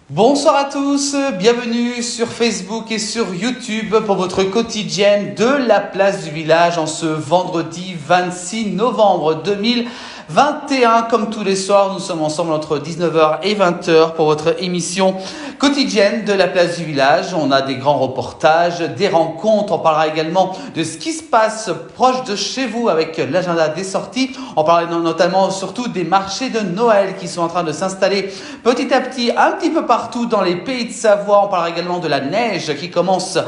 Bonsoir à tous, bienvenue sur Facebook et sur YouTube pour votre quotidienne de la place du village en ce vendredi 26 novembre 2021. Comme tous les soirs, nous sommes ensemble entre 19h et 20h pour votre émission quotidienne de la place du village. On a des grands reportages, des rencontres, on parlera également de ce qui se passe proche de chez vous avec l'agenda des sorties. On parlera notamment surtout des marchés de Noël qui sont en train de s'installer petit à petit un petit peu partout dans les pays de Savoie. On parlera également de la neige qui commence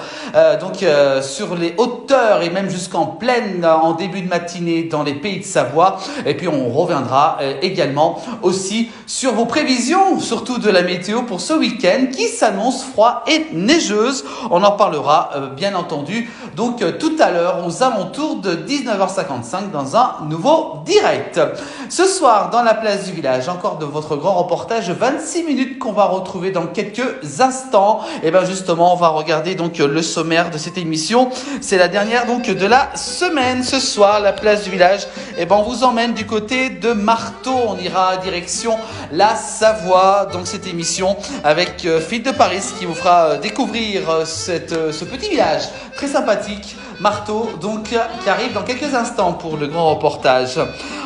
sur les hauteurs et même jusqu'en plaine en début de matinée dans les pays de Savoie. Et puis on reviendra également aussi sur vos prévisions, surtout de la météo pour ce week-end qui s'annonce froid et neigeuse. On en parlera bien entendu donc tout à l'heure aux alentours de 19h55 dans un nouveau direct. Ce soir dans la place du village, encore de votre grand reportage 26 minutes qu'on va retrouver dans quelques instants. Et bien justement on va regarder donc le sommaire de cette émission. C'est la dernière donc de la semaine. Ce soir la place du village, et ben on vous emmène du côté de Marteau. On ira direction la Savoie donc cette émission avec Philippe de Paris qui vous fera découvrir ce petit village très sympathique, Marteau, donc qui arrive dans quelques instants pour le grand reportage.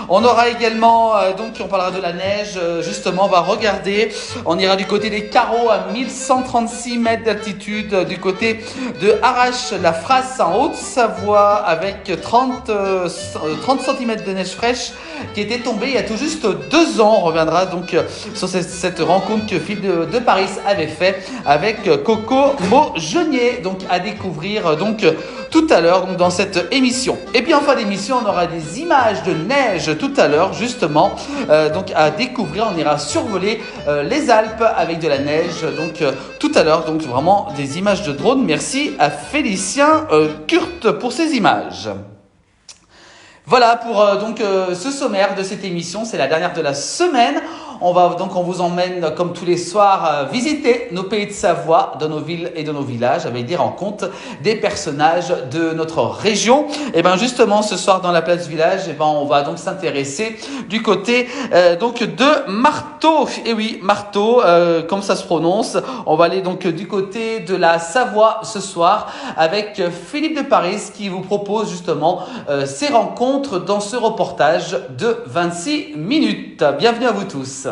On aura également, on parlera de la neige, justement, on va regarder, on ira du côté des Carreaux à 1136 mètres d'altitude, du côté de Arrache-la-Frasse en Haute-Savoie avec 30 cm de neige fraîche qui était tombée il y a tout juste 2 ans. On reviendra donc sur cette rencontre que Philippe de Paris avait fait avec Coco Maugenier, donc à découvrir donc tout à l'heure dans cette émission. Et puis en fin d'émission, on aura des images de neige tout à l'heure justement donc à découvrir. On ira survoler les Alpes avec de la neige donc tout à l'heure. Donc vraiment des images de drone. Merci à Félicien Kurt pour ces images. Voilà pour ce sommaire de cette émission. C'est la dernière de la semaine. On vous emmène comme tous les soirs visiter nos pays de Savoie, dans nos villes et de nos villages avec des rencontres, des personnages de notre région. Et bien justement ce soir dans la place du village, on va donc s'intéresser du côté de Marteau. Et oui, Marteau, comme ça se prononce. On va aller donc du côté de la Savoie ce soir avec Philippe de Paris qui vous propose justement ces rencontres dans ce reportage de 26 minutes. Bienvenue à vous tous.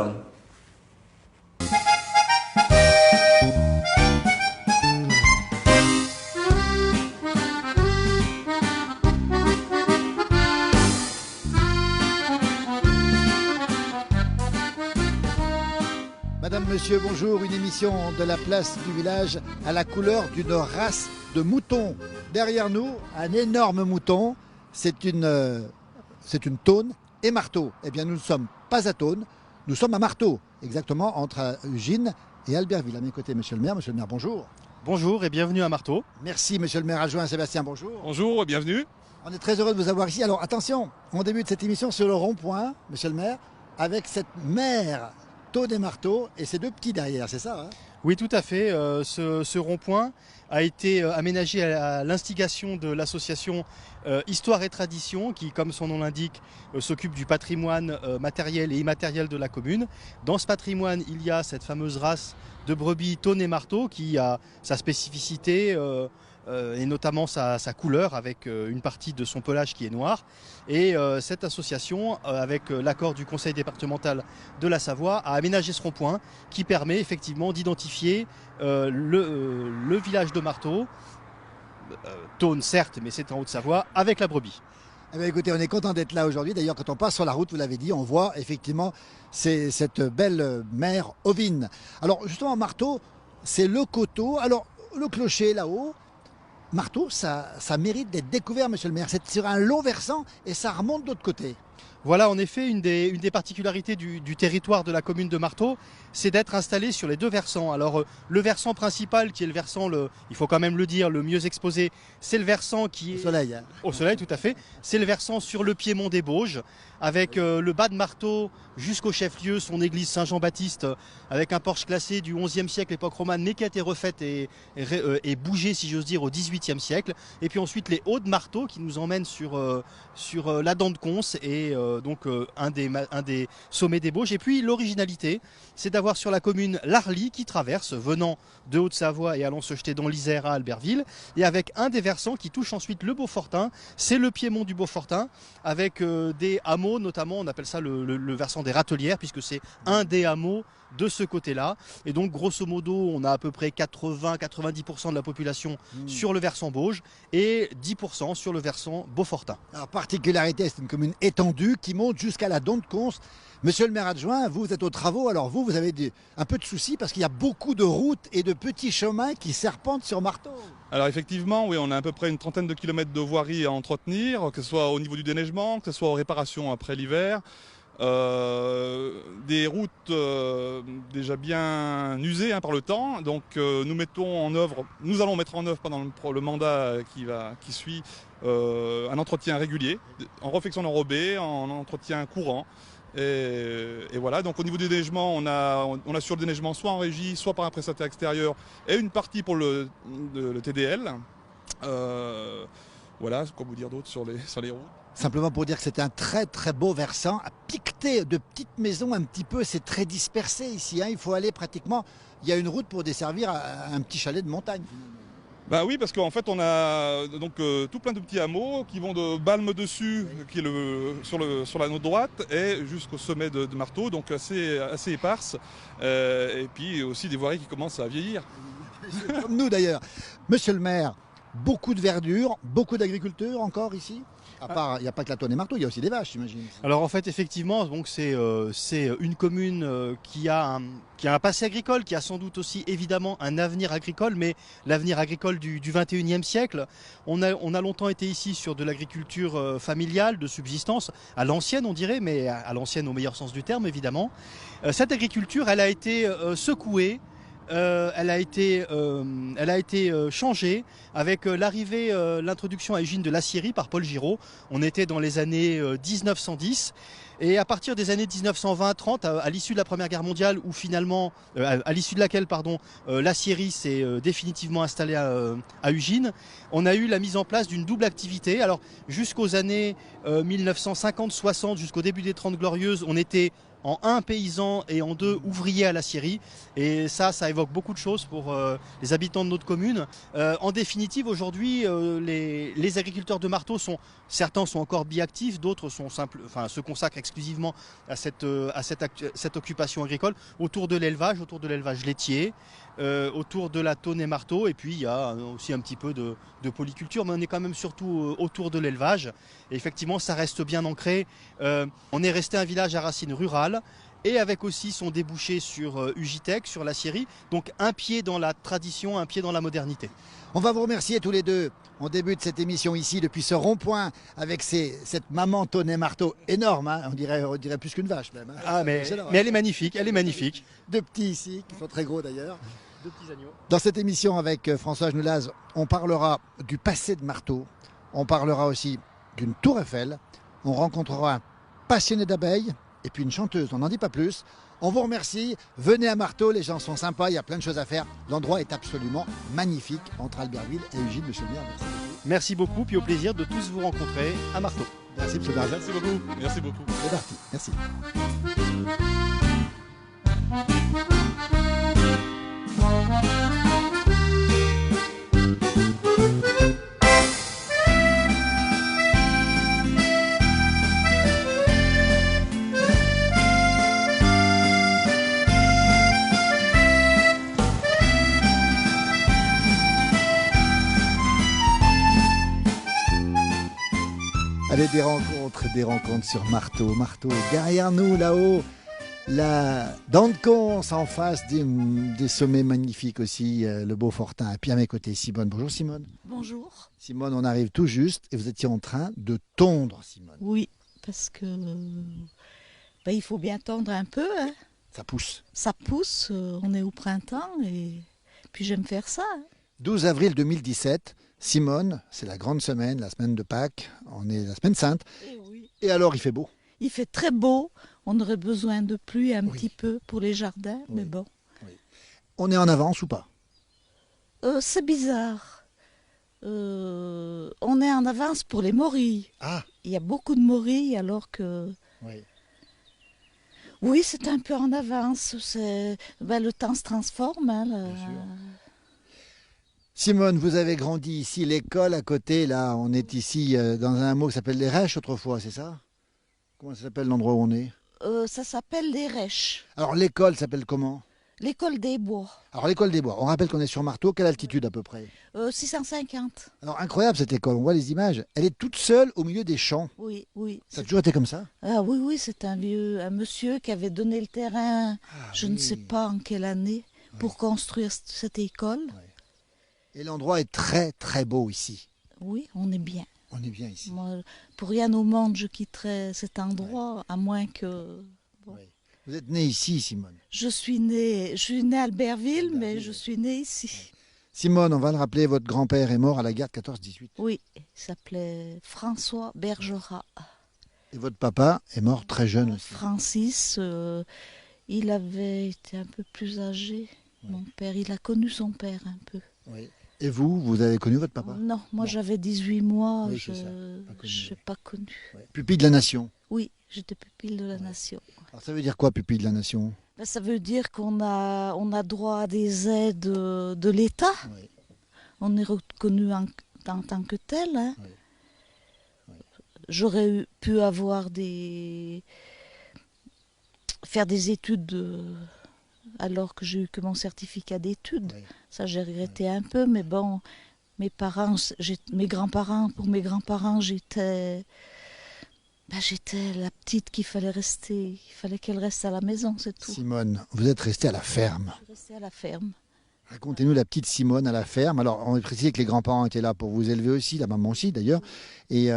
Madame, monsieur, bonjour. Une émission de la place du village à la couleur d'une race de moutons. Derrière nous, un énorme mouton. C'est une Tône et Marteau. Eh bien, nous ne sommes pas à Tône, nous sommes à Marteau, exactement entre Ugine et Albertville. À mes côtés, monsieur le maire. Monsieur le maire, bonjour. Bonjour et bienvenue à Marteau. Merci, monsieur le maire adjoint Sébastien, bonjour. Bonjour et bienvenue. On est très heureux de vous avoir ici. Alors, attention, on débute cette émission sur le rond-point, monsieur le maire, avec cette mère Tône et Marteau et ces 2 petits derrière, c'est ça hein? Oui, tout à fait. Ce rond-point a été aménagé à l'instigation de l'association Histoire et Tradition qui, comme son nom l'indique, s'occupe du patrimoine matériel et immatériel de la commune. Dans ce patrimoine, il y a cette fameuse race de brebis Tône et Marteau qui a sa spécificité et notamment sa couleur avec une partie de son pelage qui est noir. Et cette association, avec l'accord du conseil départemental de la Savoie, a aménagé ce rond-point qui permet effectivement d'identifier le village de Marteau, Tône certes, mais c'est en Haute-Savoie, avec la brebis. Eh bien, écoutez, on est content d'être là aujourd'hui. D'ailleurs, quand on passe sur la route, vous l'avez dit, on voit effectivement cette belle mer ovine. Alors, justement, Marteau, c'est le coteau. Alors, le clocher là-haut, Marteau, ça mérite d'être découvert, monsieur le maire. C'est sur un long versant et ça remonte de l'autre côté. Voilà, en effet, une des particularités du territoire de la commune de Marteau, c'est d'être installé sur les deux versants. Alors, le versant principal, qui est le versant, il faut quand même le dire, le mieux exposé, c'est le versant qui est... Au soleil. Hein. Au soleil, tout à fait. C'est le versant sur le piémont des Bauges, avec le bas de Marteau jusqu'au chef-lieu, son église Saint-Jean-Baptiste, avec un porche classé du XIe siècle, époque romane, mais qui a été refaite et bougée, si j'ose dire, au XVIIIe siècle. Et puis ensuite, les hauts de Marteau, qui nous emmènent sur la dent de Conce et donc un des sommets des Bauges. Et puis l'originalité, c'est d'avoir sur la commune l'Arly qui traverse, venant de Haute-Savoie et allant se jeter dans l'Isère à Albertville, et avec un des versants qui touche ensuite le Beaufortin, c'est le piémont du Beaufortin, avec des hameaux, notamment on appelle ça le versant des Râtelières, puisque c'est un des hameaux de ce côté-là. Et donc, grosso modo, on a à peu près 80-90% de la population sur le versant Bauges et 10% sur le versant Beaufortin. Alors, particularité, c'est une commune étendue qui monte jusqu'à la Dent de Conce. Monsieur le maire adjoint, vous êtes aux travaux, alors vous avez un peu de soucis parce qu'il y a beaucoup de routes et de petits chemins qui serpentent sur Marteau. Alors effectivement, oui, on a à peu près une trentaine de kilomètres de voirie à entretenir, que ce soit au niveau du déneigement, que ce soit aux réparations après l'hiver. Des routes déjà bien usées par le temps, donc nous allons mettre en œuvre pendant le mandat qui suit un entretien régulier, en réfection enrobée, en entretien courant. Et voilà, donc au niveau du déneigement, on assure le déneigement soit en régie, soit par un prestataire extérieur, et une partie pour le TDL. Voilà, quoi vous dire d'autre sur les routes. Simplement pour dire que c'est un très très beau versant, piqueté de petites maisons un petit peu, c'est très dispersé ici. Hein. Il faut aller pratiquement, il y a une route pour desservir un petit chalet de montagne. Bah oui, parce qu'en fait on a donc tout plein de petits hameaux qui vont de Balme dessus, qui est sur la notre droite, et jusqu'au sommet de Marteau, donc assez éparse, et puis aussi des voiries qui commencent à vieillir. Comme nous d'ailleurs. Monsieur le maire, beaucoup de verdure, beaucoup d'agriculture encore ici. À part, il n'y a pas que la Tonne et Marteau, il y a aussi des vaches, j'imagine. Alors en fait, effectivement, donc c'est une commune qui a un passé agricole, qui a sans doute aussi évidemment un avenir agricole, mais l'avenir agricole du 21e siècle. On a longtemps été ici sur de l'agriculture familiale, de subsistance, à l'ancienne on dirait, mais à l'ancienne au meilleur sens du terme évidemment. Cette agriculture, elle a été secouée. Elle a été changée avec l'arrivée, l'introduction à l'usine de l'aciérie par Paul Giraud. On était dans les années 1910. Et à partir des années 1920-30, à l'issue de la Première Guerre mondiale, où finalement, à l'issue de laquelle, l'aciérie s'est définitivement installée à Ugine, on a eu la mise en place d'une double activité. Alors, jusqu'aux années 1950-60, jusqu'au début des 30 Glorieuses, on était en 1 paysan et en 2 ouvriers à l'aciérie. Et ça évoque beaucoup de choses pour les habitants de notre commune. En définitive, aujourd'hui, les agriculteurs de Marteau certains sont encore biactifs, d'autres se consacrent exclusivement à cette occupation agricole autour de l'élevage laitier, autour de la Tonne et Marteau, et puis il y a aussi un petit peu de polyculture, mais on est quand même surtout autour de l'élevage. Et effectivement, ça reste bien ancré. On est resté un village à racines rurales, et avec aussi son débouché sur Ugitech, sur l'aciérie. Donc un pied dans la tradition, un pied dans la modernité. On va vous remercier tous les deux. On débute cette émission ici depuis ce rond-point avec cette maman Tonne et Marteau énorme. Hein. On dirait plus qu'une vache même. Hein. Ah, mais elle est magnifique, elle est magnifique. Deux petits ici, qui sont très gros d'ailleurs. Deux petits agneaux. Dans cette émission avec François Genoulaz, on parlera du passé de Marteau. On parlera aussi d'une tour Eiffel. On rencontrera un passionné d'abeilles et puis une chanteuse. On n'en dit pas plus. On vous remercie. Venez à Marteau, les gens sont sympas, il y a plein de choses à faire. L'endroit est absolument magnifique entre Albertville et Ugine, monsieur le maire. Merci beaucoup, puis au plaisir de tous vous rencontrer à Marteau. Merci, monsieur le maire. Merci beaucoup. Merci beaucoup. C'est parti. Merci. Allez, des rencontres sur Marteau. Marteau, derrière nous, là-haut, la dent de Conce en face des sommets magnifiques aussi, le Beaufortin. Et puis à mes côtés, Simone. Bonjour Simone. Bonjour. Simone, on arrive tout juste et vous étiez en train de tondre, Simone. Oui, parce que il faut bien tendre un peu. Hein. Ça pousse. Ça pousse, on est au printemps et puis j'aime faire ça. Hein. 12 avril 2017, Simone, c'est la grande semaine, la semaine de Pâques. On est la semaine sainte. Oui. Et alors, il fait beau. Il fait très beau. On aurait besoin de pluie un Oui. petit peu pour les jardins, Oui. mais bon. Oui. On est en avance ou pas? C'est bizarre. On est en avance pour les morilles. Ah, Il y a beaucoup de morilles alors que... oui. Oui, c'est un peu en avance. Le temps se transforme. Hein, Bien sûr. Simone, vous avez grandi ici, l'école à côté, là, on est ici dans un hameau qui s'appelle les Rêches autrefois, c'est ça? Comment ça s'appelle l'endroit où on est? Ça s'appelle les Rêches. Alors l'école s'appelle comment? L'école des Bois. Alors l'école des Bois, on rappelle qu'on est sur Marteau, quelle altitude à peu près? 650. Alors incroyable cette école, on voit les images, elle est toute seule au milieu des champs. Oui, oui. Ça a toujours été comme ça? Ah oui, oui, c'est un monsieur qui avait donné le terrain, je ne sais pas en quelle année, pour construire cette école. Et l'endroit est très très beau ici. Oui, on est bien. On est bien ici. Moi, pour rien au monde, je quitterais cet endroit, à moins que... Bon. Oui. Vous êtes née ici, Simone. Je suis née à Albertville, mais Albertville. je suis née ici. Simone, on va le rappeler, votre grand-père est mort à la guerre de 14-18. Oui, il s'appelait François Bergerat. Et votre papa est mort très jeune aussi. Francis, il avait été un peu plus âgé. Mon père, il a connu son père un peu. Oui. Et vous avez connu votre papa? Non, moi Non. j'avais 18 mois, Oui, je c'est ça. Pas connu, n'ai oui. pas connu. Ouais. Pupille de la nation. Oui, j'étais pupille de la nation. Alors ça veut dire quoi, pupille de la nation? Ça veut dire qu'on a droit à des aides de l'État. Oui. On est reconnu en tant que tel. Hein. Oui. Oui. J'aurais pu faire des études alors que j'ai eu que mon certificat d'études. Oui. Ça, j'ai regretté un peu, mais bon, mes grands-parents, pour mes grands-parents, j'étais la petite qu'il fallait rester. Il fallait qu'elle reste à la maison, c'est tout. Simone, vous êtes restée à la ferme. Je suis restée à la ferme. Racontez-nous la petite Simone à la ferme. Alors, on va préciser que les grands-parents étaient là pour vous élever aussi, la maman aussi d'ailleurs. Et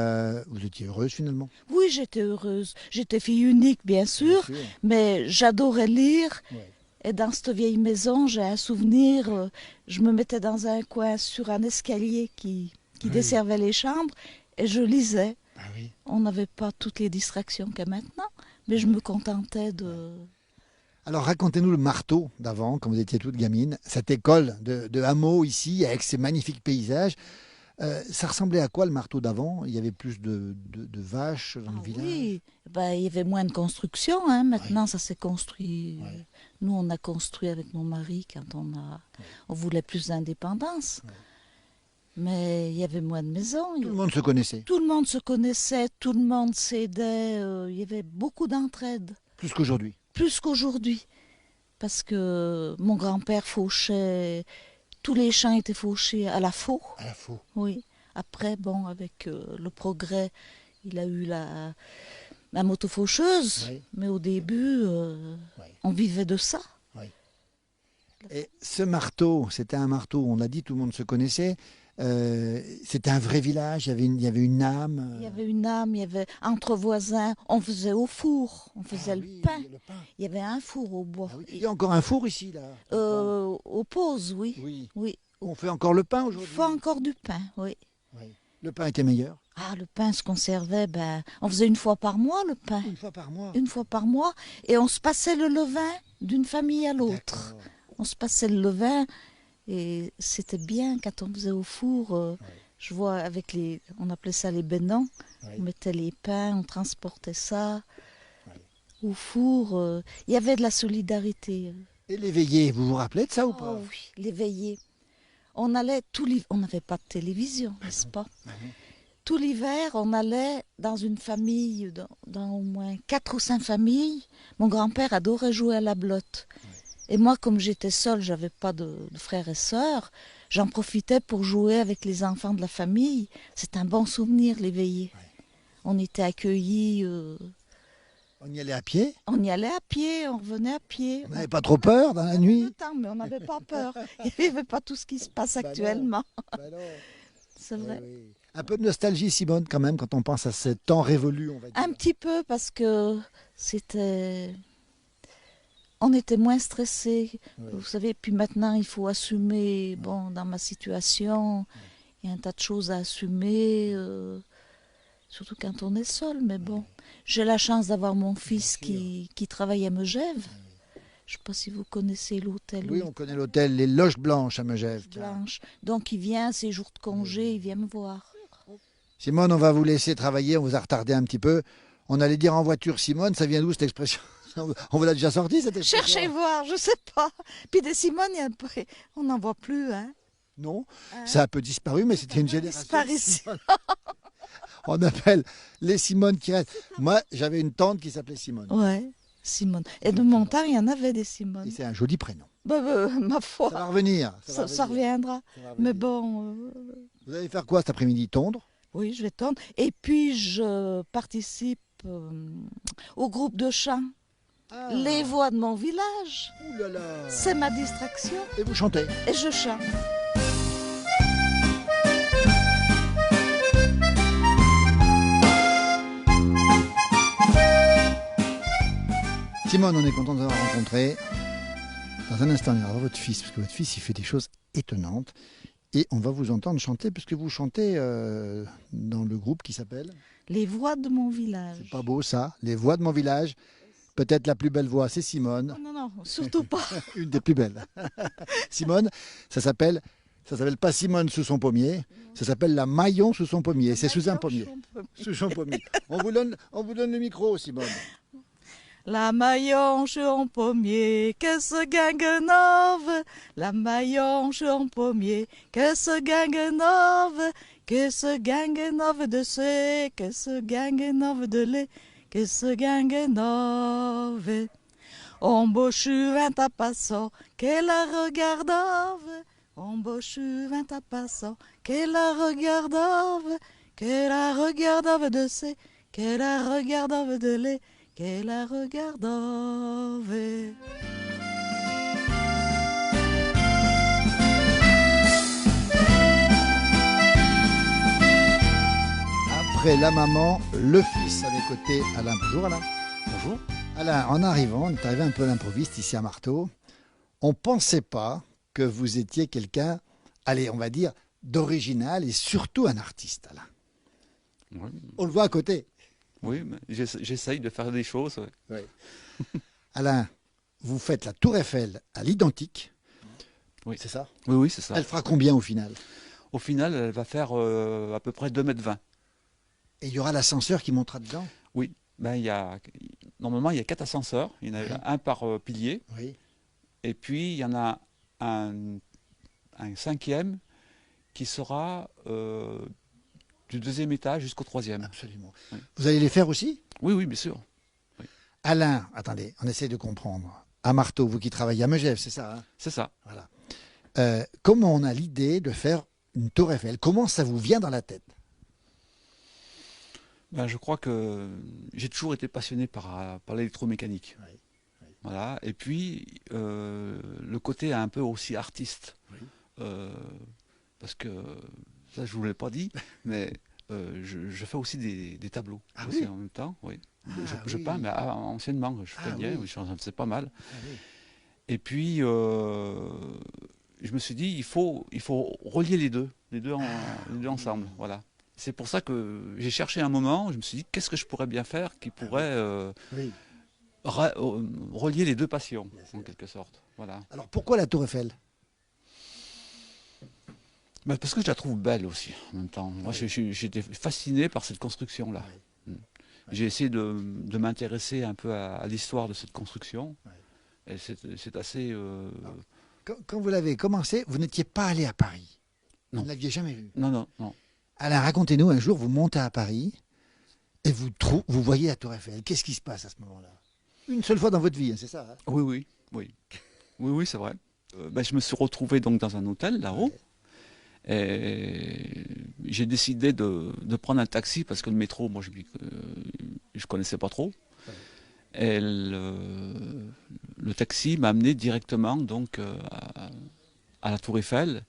vous étiez heureuse finalement? Oui, j'étais heureuse. J'étais fille unique, bien sûr, Bien sûr. mais j'adorais lire. Ouais. Et dans cette vieille maison, j'ai un souvenir, je me mettais dans un coin sur un escalier qui Oui. desservait les chambres et je lisais. Ah oui. On n'avait pas toutes les distractions qu'il y a maintenant, mais je me contentais de... Alors, racontez-nous le Marteau d'avant, quand vous étiez toute gamine. Cette école de hameau ici, avec ces magnifiques paysages. Ça ressemblait à quoi le Marteau d'avant? Il y avait plus de vaches dans le village? Oui, il y avait moins de construction. Hein. Maintenant, ça s'est construit. Ouais. Nous, on a construit avec mon mari quand on voulait plus d'indépendance. Ouais. Mais il y avait moins de maisons. Tout le monde se connaissait, Tout le monde se connaissait, tout le monde s'aidait. Il y avait beaucoup d'entraide. plus qu'aujourd'hui. Plus qu'aujourd'hui. Parce que mon grand-père fauchait... Tous les champs étaient fauchés à la faux. À la faux. Oui. Après, bon, avec le progrès, il a eu la moto faucheuse. Oui. Mais au début, on vivait de ça. Et ce marteau, c'était un marteau, on l'a dit, tout le monde se connaissait. C'était un vrai village, il y avait une âme. Il y avait une âme, il y avait entre voisins, on faisait au four, on faisait Ah le oui, pain. le pain. Il y avait un four au bois. Ah oui. Il y a encore un four ici, là. Aux pauses, oui. Oui. Oui. On fait encore le pain Il aujourd'hui. faut encore du pain, oui. Oui. Le pain était meilleur. Ah, le pain se conservait, on faisait une fois par mois le pain. Une fois par mois. Une fois par mois. Et on se passait le levain d'une famille à l'autre. D'accord. On se passait le levain et c'était bien quand on faisait au four. Je vois on appelait ça les bénons. Oui. On mettait les pains, on transportait ça. Oui. Au four, il y avait de la solidarité. Et les veillées, vous vous rappelez de ça ou Oh pas? oui, les veillées. On allait on n'avait pas de télévision, n'est-ce pas? Tout l'hiver, on allait dans une famille, dans au moins 4 ou 5 familles. Mon grand-père adorait jouer à la blotte. Et moi, comme j'étais seule, j'avais pas de frères et sœurs, j'en profitais pour jouer avec les enfants de la famille. C'est un bon souvenir, les veillées. On était accueillis, On y allait à pied? on y allait à pied, on revenait à pied. Vous n'avez pas trop peur dans la Le nuit? temps, mais on n'avait pas peur. Il n'y avait pas tout ce qui se passe Bah non. actuellement. Bah non. C'est Oui, vrai. oui. Un peu de nostalgie, Simone, quand même, quand on pense à ce temps révolu, on va dire. Un petit peu parce que c'était... On était moins stressés. Oui. Vous savez, puis maintenant, il faut assumer. Bon, dans ma situation, il y a un tas de choses à assumer, surtout quand on est seul. Mais bon, j'ai la chance d'avoir mon fils qui travaille à Megève. Je ne sais pas si vous connaissez l'hôtel Oui, on connaît l'hôtel Les Loges Blanches à Megève. tiens. Blanche. Donc, il vient, ses jours de congé, il vient me voir. Simone, on va vous laisser travailler, on vous a retardé un petit peu. On allait dire en voiture, Simone, ça vient d'où cette expression? On vous l'a déjà sorti cette expression? Cherchez voir, je ne sais pas. Puis des Simone, on n'en voit plus. Hein. Non, Hein? ça a un peu disparu, mais c'était une génération. Disparition. On appelle les Simone qui restent. Moi, j'avais une tante qui s'appelait Simone. Ouais, Simone. Et de mon temps, il y en avait des Simone. Et c'est un joli prénom. Ma foi, Ça va revenir. ça reviendra. Ça va Mais revenir. bon, Vous allez faire quoi cet après-midi? Tondre? oui, je vais tendre. Et puis, je participe au groupe de chant. Les voix de mon village. Ouh là là. C'est ma distraction. Et vous chantez? Et je chante. Simone, on est content de vous avoir rencontré. Dans un instant, on ira voir votre fils, parce que votre fils, il fait des choses étonnantes. Et on va vous entendre chanter, puisque vous chantez dans le groupe qui s'appelle... Les voix de mon village. C'est pas beau ça, les voix de mon village. Peut-être la plus belle voix, c'est Simone, Non, non, surtout pas. une des plus belles. Simone, ça s'appelle pas Simone sous son pommier, ça s'appelle la Maillon sous son pommier. C'est sous un pommier. Sous son pommier. On vous donne le micro, Simone. La maillonche en pommier, que ce gangue la maillonche en pommier, que ce gangue que ce gangue de ce, que ce gangue de lait, que ce gangue On bochu vint à passant, qu'elle la regardave, on bochu vint à passant, qu'elle la regardave de ce, qu'elle la regardave de lait, qu'elle la regardave. Après la maman, le fils. À mes côtés, Alain. Bonjour Alain. Bonjour. Alain, en arrivant, on est arrivé un peu à l'improviste ici à Marteau. On ne pensait pas que vous étiez quelqu'un, allez, on va dire, d'original et surtout un artiste, Alain. Oui, On le voit à côté. oui, mais j'essaye de faire des choses. Ouais. Alain, vous faites la Tour Eiffel à l'identique. Oui. C'est ça? Oui, oui, c'est ça. Elle fera combien au final? Au final, elle va faire à peu près 2,20 m. Et il y aura l'ascenseur qui montera dedans? Oui, ben, normalement, il y a 4 ascenseurs. Il y en a Oui. un par pilier. Oui. Et puis, il y en a un cinquième qui sera du 2e étage jusqu'au 3e. Absolument. Oui. Vous allez les faire aussi? Oui, oui, bien sûr. Alain, attendez, on essaie de comprendre. À Marteau, vous qui travaillez à Megève, c'est ça, hein? C'est ça. Voilà. Comment on a l'idée de faire une Tour Eiffel? Comment ça vous vient dans la tête? Ben, je crois que j'ai toujours été passionné par l'électromécanique. Oui, oui. Voilà. Et puis, le côté un peu aussi artiste. Oui. Parce que, ça je ne vous l'ai pas dit, mais je fais aussi des tableaux Ah aussi oui? en même temps. Oui. Ah Je oui. peins, mais anciennement, je Ah peignais, oui. oui, j'en faisais pas mal. Ah oui. Et puis, je me suis dit, il faut relier les deux ensemble. Voilà. C'est pour ça que j'ai cherché un moment, je me suis dit, qu'est-ce que je pourrais bien faire qui pourrait Oui. relier les deux passions, Bien sûr. en quelque sorte. Voilà. Alors pourquoi la Tour Eiffel? Mais parce que je la trouve belle aussi, en même temps. Moi, j'étais fasciné par cette construction-là. Oui. J'ai essayé de m'intéresser un peu à l'histoire de cette construction. Oui. Et c'est assez... Quand vous l'avez commencé, vous n'étiez pas allé à Paris. Non. Vous ne l'aviez jamais vu. Non, non, non. Alain, racontez-nous, un jour, vous montez à Paris et vous voyez la Tour Eiffel. Qu'est-ce qui se passe à ce moment-là? Une seule fois dans votre vie, hein, c'est ça, hein? Oui, oui, oui. Oui, oui, c'est vrai. Je me suis retrouvé donc dans un hôtel là-haut. Et j'ai décidé de prendre un taxi parce que le métro, moi, je connaissais pas trop. Et le taxi m'a amené directement donc à la Tour Eiffel,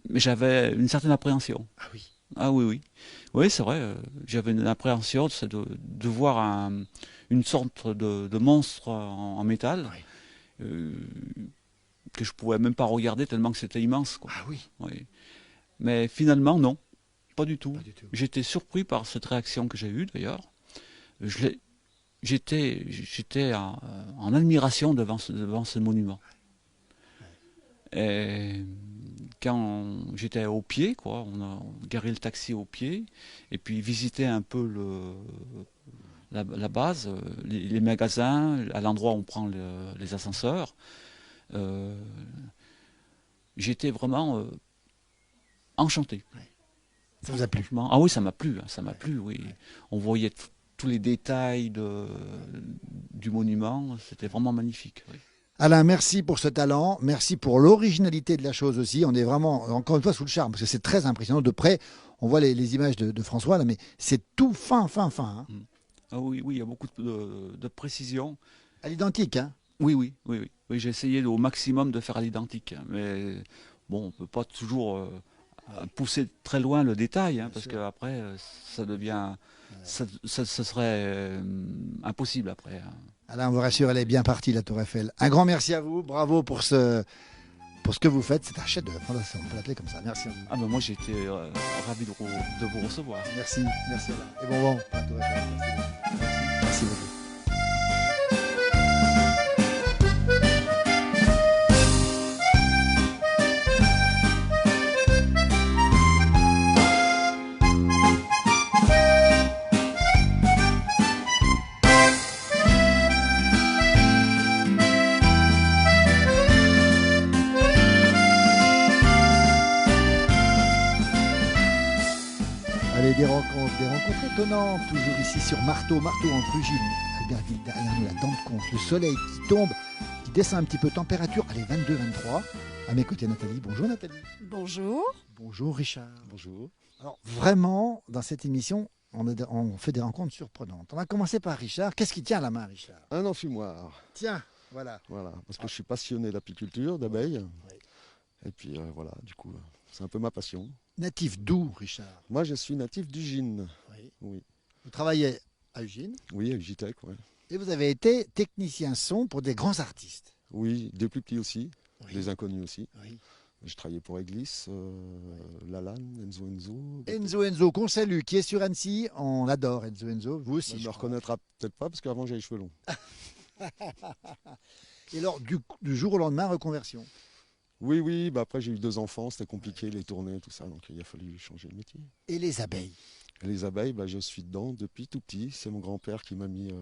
mais j'avais une certaine appréhension. Ah oui. Ah oui, oui. Oui, c'est vrai, j'avais une appréhension de voir une sorte de monstre en métal que je pouvais même pas regarder tellement que c'était immense, quoi. Ah oui. Oui. Mais finalement, non, pas du tout. Pas du tout. J'étais surpris par cette réaction que j'ai eue d'ailleurs. J'étais en admiration devant ce monument. Et quand j'étais au pied, quoi, on a garé le taxi au pied, et puis visité un peu la base, les magasins, à l'endroit où on prend les ascenseurs. J'étais vraiment enchanté. Ça vous a plu? Franchement. Ah oui, ça m'a plu, hein, ça m'a plu, oui. On voyait tous les détails du monument, c'était vraiment magnifique. Oui. Alain, merci pour ce talent, merci pour l'originalité de la chose aussi. On est vraiment, encore une fois, sous le charme, parce que c'est très impressionnant. De près, on voit les images de François, là, mais c'est tout fin. Hein. Ah oui, oui, il y a beaucoup de précision. À l'identique, hein? Oui, j'ai essayé au maximum de faire à l'identique, mais bon, on ne peut pas toujours pousser très loin le détail, hein, parce qu'après, ça devient, ça serait impossible après. Hein. Alain, on vous rassure, elle est bien partie, la Tour Eiffel. Un grand merci à vous, bravo pour ce que vous faites. C'est un chef-d'œuvre, on peut l'appeler comme ça. Merci à vous. Ah ben moi, j'ai été ravi de vous recevoir. Merci Alain. Et bon vent à la Tour Eiffel. Merci beaucoup. Allez, des rencontres étonnantes, toujours ici sur Marteau en Plugine, Albertville, derrière nous, la dent de Conte, le soleil qui tombe, qui descend un petit peu, température, allez, 22-23. À mes côtés, Nathalie. Bonjour Nathalie. Bonjour. Bonjour Richard. Bonjour. Alors vraiment, dans cette émission, on fait des rencontres surprenantes. On va commencer par Richard. Qu'est-ce qui tient à la main, Richard? Un enfumoir. Tiens, voilà. Voilà, parce que je suis passionné d'apiculture, d'abeilles. Oui. Et puis voilà, du coup, c'est un peu ma passion. Natif d'où, Richard? Moi, je suis natif d'Ugine. Oui. Oui, Vous travaillez à Ugine oui, avec JTEC, ouais. et vous avez été technicien son pour des grands artistes. Oui, des plus petits aussi, Oui. des inconnus aussi. Oui. Je travaillais pour Eglis, Lalanne, Enzo. Enzo, qu'on salue, qui est sur Annecy. On adore Enzo. Vous aussi. Il ne je me crois. reconnaîtra peut-être pas parce qu'avant j'ai les cheveux longs. Et alors, du jour au lendemain, reconversion. Oui, bah après j'ai eu 2 enfants, c'était compliqué, les tournées, tout ça, donc il a fallu changer de métier. Et les abeilles? Et les abeilles, bah, je suis dedans depuis tout petit. C'est mon grand-père qui m'a mis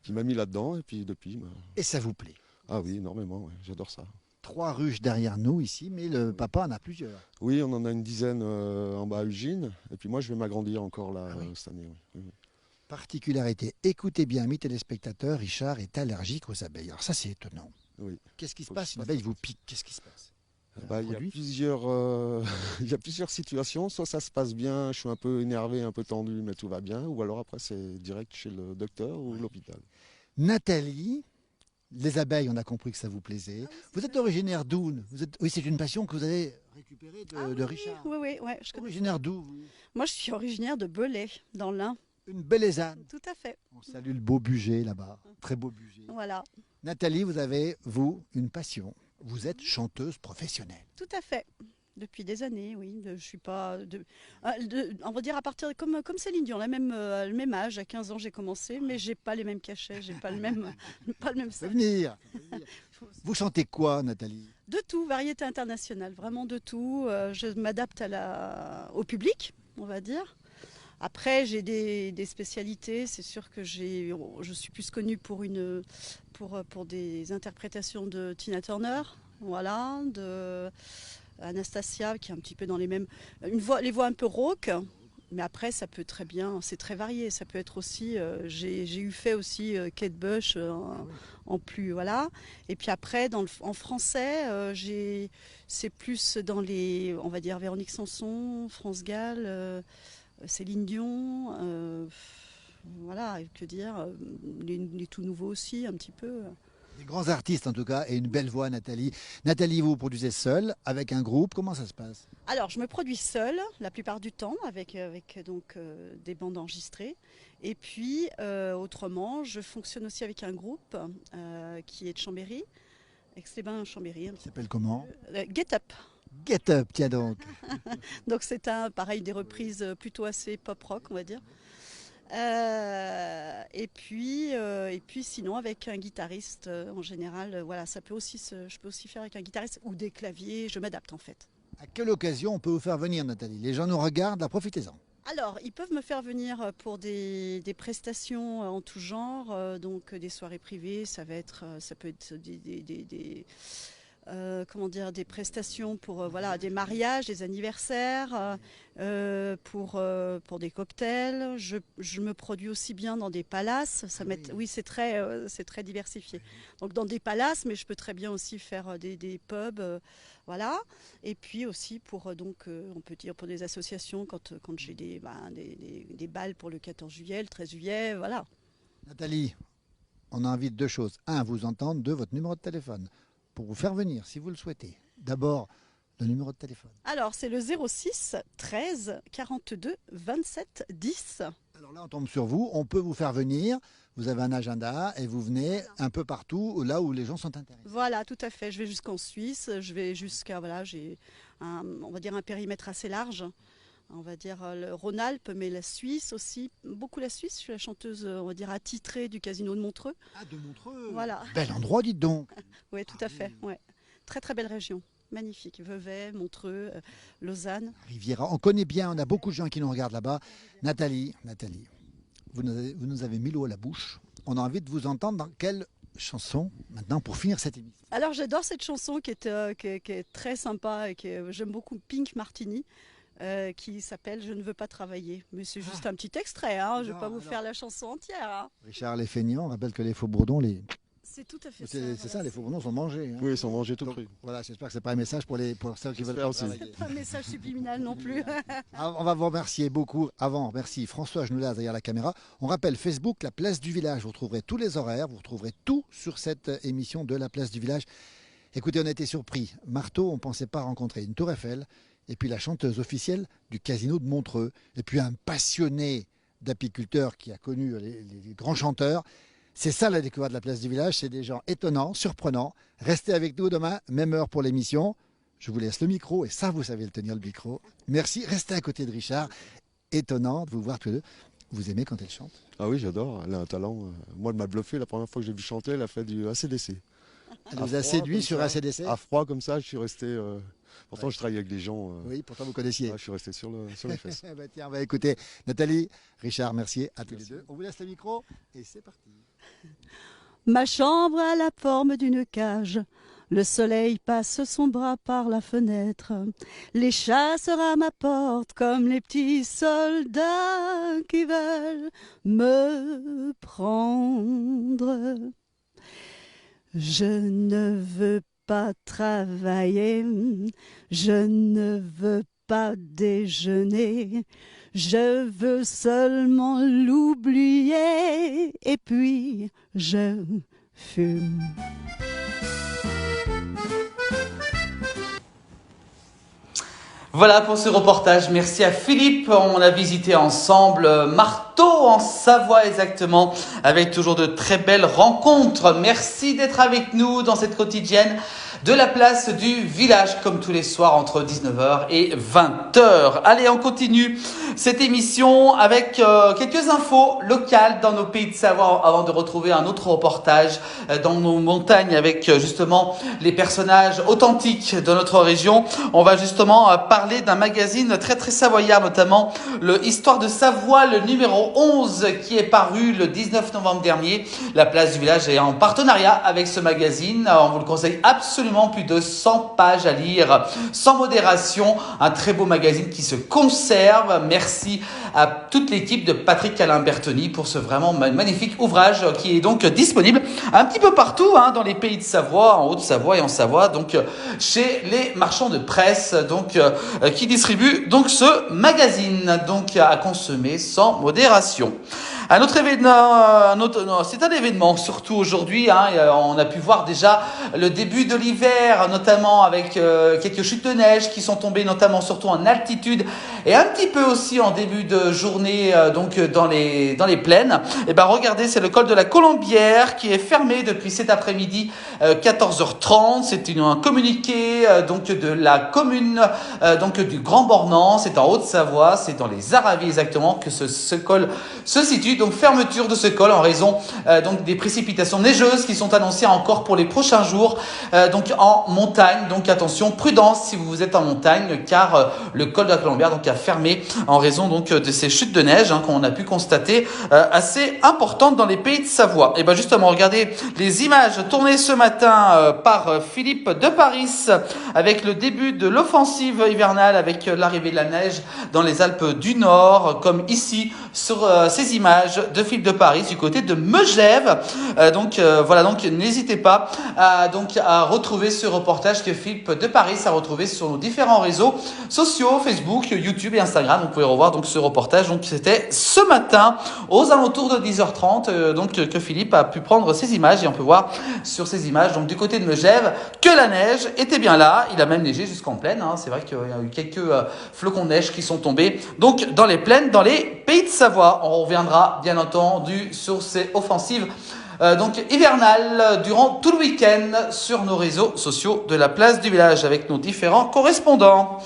là-dedans, et puis depuis. Bah... Et ça vous plaît? Ah oui, énormément, ouais, j'adore ça. 3 ruches derrière nous ici, mais le papa en a plusieurs. Oui, on en a une dizaine en bas à Ugine, et puis moi je vais m'agrandir encore là Ah oui. cette année. Oui. Particularité, écoutez bien, mes téléspectateurs, Richard est allergique aux abeilles. Alors ça, c'est étonnant. Oui. Qu'est-ce qui se Faut passe? que Une je abeille vous pique, qu'est-ce qui se passe? Bah, il y a produit plusieurs, il y a plusieurs situations. Soit ça se passe bien, je suis un peu énervé, un peu tendu, mais tout va bien. Ou alors après, c'est direct chez le docteur ou l'hôpital. Nathalie, les abeilles, on a compris que ça vous plaisait. Vous êtes originaire d'où? Oui, c'est une passion que vous avez récupérée de Richard. Oui, je connais. Originaire d'où, vous? Moi, je suis originaire de Belay, dans l'Ain. Une Bellezane. Tout à fait. On salue le beau budget là-bas. Très beau budget. Voilà, Nathalie, vous avez, vous, une passion. Vous êtes chanteuse professionnelle. tout à fait. Depuis des années, oui. Je suis pas. On va dire à partir comme Céline Dion, le même âge. À 15 ans, j'ai commencé, mais j'ai pas les mêmes cachets, j'ai pas le même Faut venir. Vous chantez quoi, Nathalie? De tout, variété internationale, vraiment de tout. Je m'adapte au public, on va dire. Après, j'ai des spécialités. C'est sûr que je suis plus connue pour des interprétations de Tina Turner, voilà, de Anastasia, qui est un petit peu dans les mêmes, les voix un peu rauques. Mais après, ça peut très bien, c'est très varié. Ça peut être aussi, j'ai eu fait aussi Kate Bush en plus, voilà. Et puis après, en français, c'est plus dans les, on va dire, Véronique Sanson, France Gall, Céline Dion, voilà, que dire, les tout nouveaux aussi, un petit peu. Des grands artistes en tout cas, et une belle voix, Nathalie. Nathalie, vous produisez seule, avec un groupe, comment ça se passe? Alors, je me produis seule la plupart du temps avec donc des bandes enregistrées. Et puis, autrement, je fonctionne aussi avec un groupe qui est de Chambéry, Aix-les-Bains, Chambéry. Ça s'appelle comment? Get Up. Get Up, tiens donc. Donc, c'est pareil, des reprises plutôt assez pop-rock, on va dire. Et puis sinon avec un guitariste en général, voilà, je peux aussi faire avec un guitariste ou des claviers, je m'adapte en fait. À quelle occasion on peut vous faire venir, Nathalie? Les gens nous regardent, là, profitez-en. Alors, ils peuvent me faire venir pour des prestations en tout genre, donc des soirées privées, ça peut être comment dire, des prestations pour voilà, des mariages, des anniversaires, pour des cocktails. Je me produis aussi bien dans des palaces. Oui, c'est très diversifié. Donc dans des palaces, mais je peux très bien aussi faire des pubs, voilà. Et puis aussi on peut dire pour des associations quand j'ai des balles pour le 14 juillet, le 13 juillet, voilà. Nathalie, on a envie de deux choses. Un, vous entendre. Deux, votre numéro de téléphone. Pour vous faire venir, si vous le souhaitez. D'abord, le numéro de téléphone. Alors, c'est le 06 13 42 27 10. Alors là, on tombe sur vous. On peut vous faire venir. Vous avez un agenda et vous venez un peu partout, là où les gens sont intéressés. Voilà, tout à fait. Je vais jusqu'en Suisse. Je vais jusqu'à, voilà, j'ai on va dire un périmètre assez large. On va dire le Rhône-Alpes, mais la Suisse aussi, beaucoup la Suisse. Je suis la chanteuse, on va dire, attitrée du Casino de Montreux. Ah, de Montreux. Voilà. Bel endroit, dites donc. Oui, tout à fait. Ouais. Très, très belle région. Magnifique. Vevey, Montreux, Lausanne. Riviera. On connaît bien, on a beaucoup de gens qui nous regardent là-bas. Nathalie, vous nous avez mis l'eau à la bouche. On a envie de vous entendre dans quelle chanson, maintenant, pour finir cette émission? Alors, j'adore cette chanson qui est très sympa et j'aime beaucoup, Pink Martini. Qui s'appelle Je ne veux pas travailler. Mais c'est juste un petit extrait, hein. Je ne vais pas vous faire la chanson entière. Hein. Richard, les feignants, on rappelle que les faux-bourdons, c'est tout à fait ça. C'est ça, les faux-bourdons sont mangés. Hein. Oui, ils sont mangés tout cru. Voilà, j'espère que ce n'est pas un message pour ceux qui veulent aussi. travailler. C'est pas un message subliminal non plus. On va vous remercier beaucoup. Avant, merci François Genoulaz derrière la caméra. On rappelle Facebook, la place du village. Vous retrouverez tous les horaires, vous retrouverez tout sur cette émission de la place du village. Écoutez, on a été surpris. Marteau, on ne pensait pas rencontrer une tour Eiffel. Et puis la chanteuse officielle du Casino de Montreux, et puis un passionné d'apiculteur qui a connu les grands chanteurs. C'est ça la découverte de la place du village, c'est des gens étonnants, surprenants. Restez avec nous demain, même heure pour l'émission. Je vous laisse le micro, et ça vous savez le tenir le micro. Merci, restez à côté de Richard. Étonnant de vous voir tous les deux. Vous aimez quand elle chante? Ah oui, j'adore, elle a un talent. Moi, elle m'a bluffé la première fois que j'ai vu chanter, elle a fait du ACDC. Elle vous a séduit sur ACDC? À froid comme ça, je suis resté... Pourtant, je travaille avec des gens. Oui, pourtant vous connaissiez. Je suis resté sur les fesses. Bah, tiens, on va écouter Nathalie, Richard, merci à tous les deux. On vous laisse le micro et c'est parti. Ma chambre a la forme d'une cage. Le soleil passe son bras par la fenêtre. Les chasseurs à ma porte comme les petits soldats qui veulent me prendre. Je ne veux pas travailler, je ne veux pas déjeuner, je veux seulement l'oublier et puis je fume. Voilà pour ce reportage. Merci à Philippe. On a visité ensemble Marteau en Savoie exactement, avec toujours de très belles rencontres. Merci d'être avec nous dans cette quotidienne de la place du village, comme tous les soirs entre 19h et 20h. Allez, on continue cette émission avec quelques infos locales dans nos pays de Savoie avant de retrouver un autre reportage dans nos montagnes avec justement les personnages authentiques de notre région. On va justement parler d'un magazine très très savoyard, notamment le Histoire de Savoie, le numéro 11 qui est paru le 19 novembre dernier. La place du village est en partenariat avec ce magazine. On vous le conseille absolument largement plus de 100 pages à lire, sans modération, un très beau magazine qui se conserve. Merci à toute l'équipe de Patrick Alain Bertoni pour ce vraiment magnifique ouvrage qui est donc disponible un petit peu partout dans les pays de Savoie, en Haute-Savoie et en Savoie, donc chez les marchands de presse, donc qui distribuent donc ce magazine, donc à consommer sans modération. Un autre événement, c'est un événement surtout aujourd'hui. On a pu voir déjà le début de l'hiver, notamment avec quelques chutes de neige qui sont tombées, notamment surtout en altitude et un petit peu aussi en début de journée, donc dans les plaines. Et ben regardez, c'est le col de la Colombière qui est fermé depuis cet après-midi 14h30. C'est un communiqué donc de la commune donc du Grand Bornand. C'est en Haute-Savoie, c'est dans les Aravis exactement que ce col se situe. Donc fermeture de ce col en raison donc des précipitations neigeuses qui sont annoncées encore pour les prochains jours donc en montagne. Donc attention, prudence si vous êtes en montagne, car le col de la Colombière donc a fermé en raison donc de ces chutes de neige qu'on a pu constater assez importantes dans les pays de Savoie. Et ben justement, regardez les images tournées ce matin par Philippe de Paris avec le début de l'offensive hivernale, avec l'arrivée de la neige dans les Alpes du Nord, comme ici sur ces images de Philippe de Paris du côté de Megève. Voilà, donc n'hésitez pas à retrouver ce reportage que Philippe de Paris a retrouvé sur nos différents réseaux sociaux, Facebook, YouTube et Instagram. Vous pouvez revoir donc ce reportage. Donc c'était ce matin aux alentours de 10h30 donc que Philippe a pu prendre ces images, et on peut voir sur ces images donc du côté de Megève que la neige était bien là. Il a même neigé jusqu'en plaine. C'est vrai qu'il y a eu quelques flocons de neige qui sont tombés donc dans les plaines, dans les pays de Savoie. On reviendra bien entendu sur ces offensives donc hivernales durant tout le week-end sur nos réseaux sociaux de la place du village avec nos différents correspondants.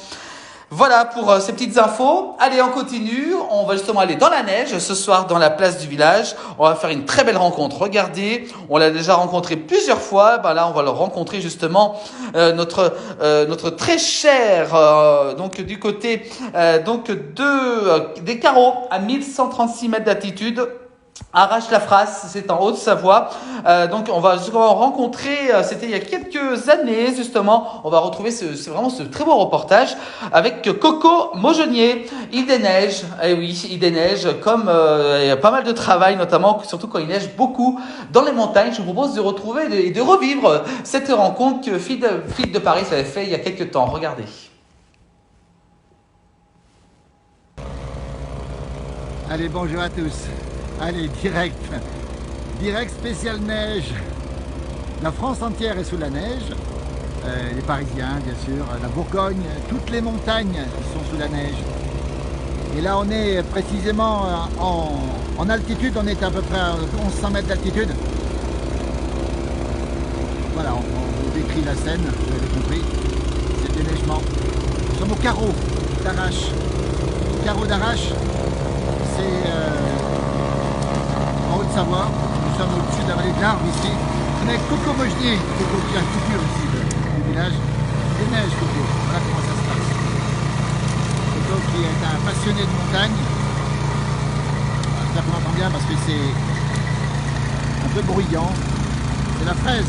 Voilà pour ces petites infos. Allez, on continue. On va justement aller dans la neige ce soir dans la place du village. On va faire une très belle rencontre. Regardez, on l'a déjà rencontré plusieurs fois. Là, on va le rencontrer justement notre très cher donc du côté des Carreaux à 1136 mètres d'altitude. Arrache-la-Frasse, c'est en Haute-Savoie. Donc on va justement rencontrer, c'était il y a quelques années justement, on va retrouver c'est vraiment ce très beau reportage avec Coco Maugenier. Il déneige, oui, il déneige, comme il y a pas mal de travail, notamment surtout quand il neige beaucoup dans les montagnes. Je vous propose de retrouver et de revivre cette rencontre que Philippe de Paris avait fait il y a quelques temps. Regardez. Allez, bonjour à tous. Allez, direct spécial neige. La France entière est sous la neige. Les Parisiens, bien sûr, la Bourgogne, toutes les montagnes sont sous la neige. Et là, on est précisément en altitude, on est à peu près à 1100 mètres d'altitude. Voilà, on vous décrit la scène, vous avez compris, c'est le déneigement. Nous sommes au carreau d'Arrache. Le carreau d'Arrache, c'est en Haute-Savoie. Nous sommes au-dessus de la vallée de l'Arve ici. On est avec Coco Maugenier, Coco qui a le futur ici du village. Il neige, Coco, voilà comment ça se passe. Coco qui est un passionné de montagne. J'espère qu'on entend bien parce que c'est un peu bruyant. C'est la fraise.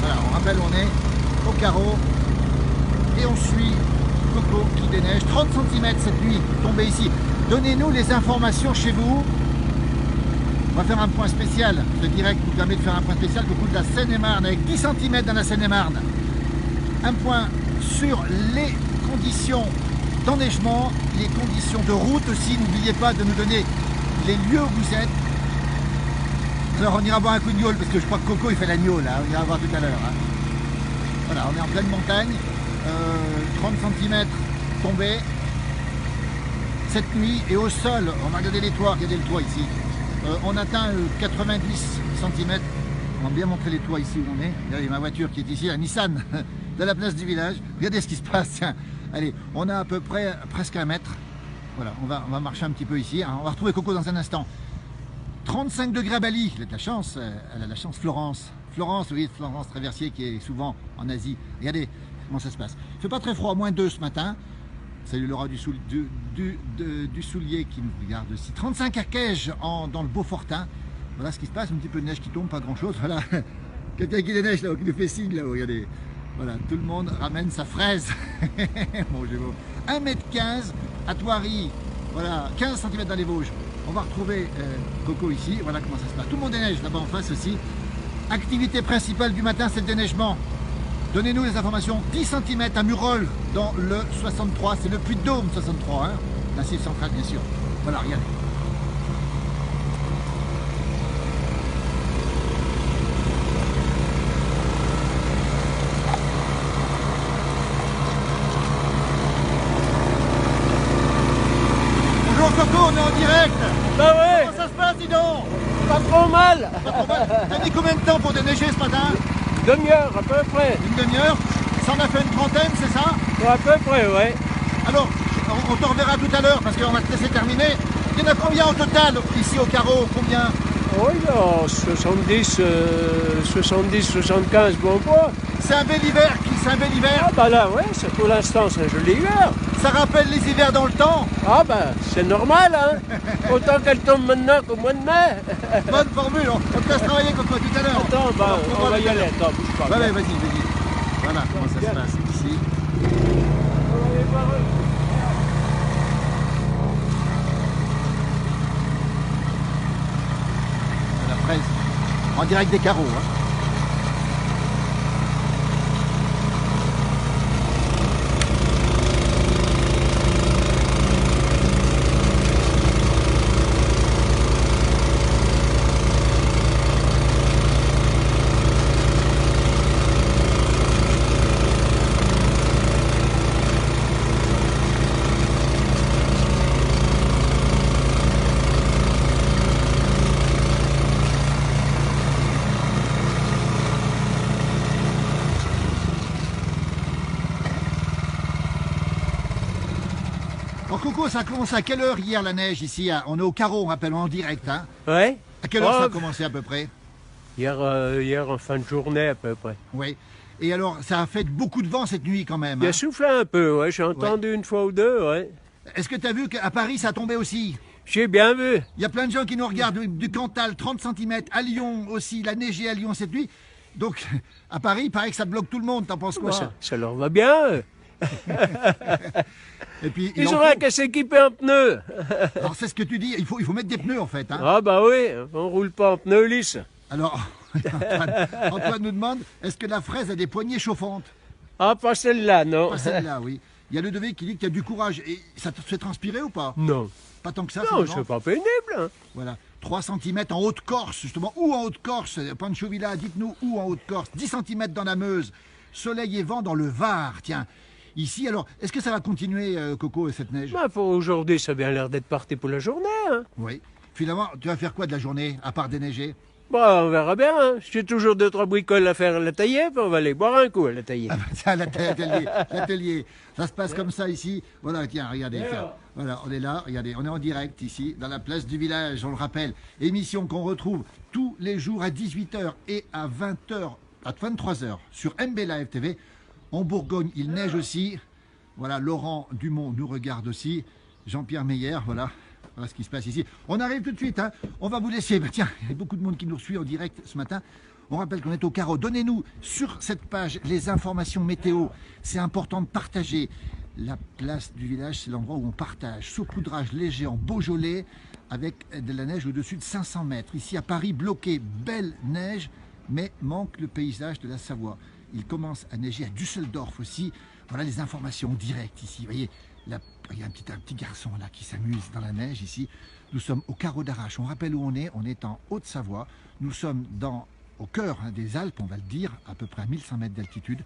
Voilà, on rappelle, on est au carreau et on suit Coco qui déneige. 30 cm cette nuit tombée ici. Donnez-nous les informations chez vous. On va faire un point spécial. Ce direct nous permet de faire un point spécial au bout de la Seine-et-Marne avec 10 cm dans la Seine-et-Marne. Un point sur les conditions d'enneigement, les conditions de route aussi. N'oubliez pas de nous donner les lieux où vous êtes. Alors on ira voir un coup de gnôle parce que je crois que Coco il fait la gnôle, hein. On ira voir tout à l'heure. Hein. Voilà, on est en pleine montagne, 30 cm tombés cette nuit et au sol, on va regarder les toits, regardez le toit ici. On atteint 90 cm. On va bien montrer les toits ici où on est. Regardez ma voiture qui est ici, la Nissan de la place du village. Regardez ce qui se passe. Tiens. Allez, on a à peu près presque 1 mètre. Voilà, on va marcher un petit peu ici. Hein. On va retrouver Coco dans un instant. 35 degrés à Bali, elle a de la chance, elle a de la chance. Florence, oui, Florence Traversier qui est souvent en Asie. Regardez comment ça se passe. Il ne fait pas très froid, -2 ce matin. Salut Laura du Soulier qui nous regarde aussi. 35 à Quège dans le Beaufortin. Voilà ce qui se passe, un petit peu de neige qui tombe, pas grand chose. Voilà, quelqu'un qui déneige là-haut, qui nous fait signe là-haut, regardez. Voilà, tout le monde ramène sa fraise. Bon, j'ai beau. 1,15 m à Thoiry. Voilà, 15 cm dans les Vosges. On va retrouver Coco ici. Voilà comment ça se passe. Tout le monde déneige là-bas en face aussi. Activité principale du matin, c'est le déneigement. Donnez-nous les informations. 10 cm à Murol dans le 63. C'est le Puy-de-Dôme 63. Hein. L'Assise centrale, bien sûr. Voilà, regardez. Bonjour Coco, on est en direct. Bah ouais, Comment ça se passe, dis donc? pas trop mal. T'as mis combien de temps pour déneiger ce matin? Demi-heure à peu près. Une demi-heure. Ça en a fait une trentaine, c'est ça? À peu près, ouais. Alors, on te reverra tout à l'heure parce qu'on va te laisser terminer. Il y en a combien au total ici au carreau? Combien? Oui, là, 70, 75, bon quoi. C'est un bel hiver, c'est un bel hiver. Ah bah là, ouais, pour l'instant, c'est un joli hiver. Ça rappelle les hivers dans le temps. Ah bah, c'est normal, hein. Autant qu'elle tombe maintenant qu'au mois de mai. Bonne formule, on te laisse travailler comme toi tout à l'heure. Attends, bah, on va y aller, attends, bouge pas. Ouais, vas-y. Voilà comment ça se passe ici. On va aller voir eux. La fraise en direct des carreaux. Hein. Alors Coco, ça a commencé à quelle heure hier la neige ici? On est au carreau, on rappelle, en direct. Hein. Ouais. À quelle heure ça a commencé à peu près? Hier en fin de journée à peu près. Oui. Et alors, ça a fait beaucoup de vent cette nuit quand même. Il a Hein. soufflé un peu, ouais, j'ai entendu une fois ou deux, ouais. Est-ce que tu as vu qu'à Paris, ça a tombé aussi? J'ai bien vu. Il y a plein de gens qui nous regardent du Cantal, 30 cm, à Lyon aussi, il a neigé à Lyon cette nuit. Donc, à Paris, il paraît que ça bloque tout le monde, t'en penses quoi? Ça leur va bien. Et puis, Ils auraient qu'à s'équiper en pneus. Alors, c'est ce que tu dis, il faut mettre des pneus en fait. Hein. Ah bah oui, on roule pas en pneus lisses. Alors, Antoine nous demande, est-ce que la fraise a des poignées chauffantes? Ah, pas celle-là, non. Pas celle-là, oui. Il y a le Devé qui dit qu'il y a du courage. Et ça te fait transpirer ou pas? Non. Pas tant que ça, Non, finalement. c'est pas pénible. Hein. Voilà. 3 cm en Haute-Corse, justement. Où en Haute-Corse? Pancho Villa, dites-nous où en Haute-Corse? 10 cm dans la Meuse. Soleil et vent dans le Var, tiens. Ici, alors, est-ce que ça va continuer, Coco, cette neige? Bah, pour aujourd'hui, ça a bien l'air d'être parti pour la journée. Hein. Oui. Finalement, tu vas faire quoi de la journée, à part déneiger? Bah, on verra bien. Hein. J'ai toujours 2-3 bricoles à faire à la tailler, puis on va aller boire un coup à la tailler. Ah bah tiens, l'atelier. Ça se passe comme ça ici. Voilà, tiens, regardez. Tiens. Voilà, on est là, regardez, on est en direct ici, dans la place du village, on le rappelle. Émission qu'on retrouve tous les jours à 18h et à 20h, à 23h sur MB Live TV. En Bourgogne, il neige aussi. Voilà, Laurent Dumont nous regarde aussi. Jean-Pierre Meyer, voilà. Voilà ce qui se passe ici. On arrive tout de suite, hein. On va vous laisser. Bah, tiens, il y a beaucoup de monde qui nous suit en direct ce matin. On rappelle qu'on est au carreau. Donnez-nous sur cette page les informations météo. C'est important de partager. La place du village, c'est l'endroit où on partage. Saupoudrage léger en Beaujolais avec de la neige au-dessus de 500 mètres. Ici à Paris, bloqué, belle neige, mais manque le paysage de la Savoie. Il commence à neiger à Düsseldorf aussi. Voilà les informations directes ici. Vous voyez, là, il y a un petit garçon là qui s'amuse dans la neige ici. Nous sommes au carreau d'Arrache. On rappelle où on est. On est en Haute-Savoie. Nous sommes au cœur des Alpes, on va le dire, à peu près à 1100 mètres d'altitude.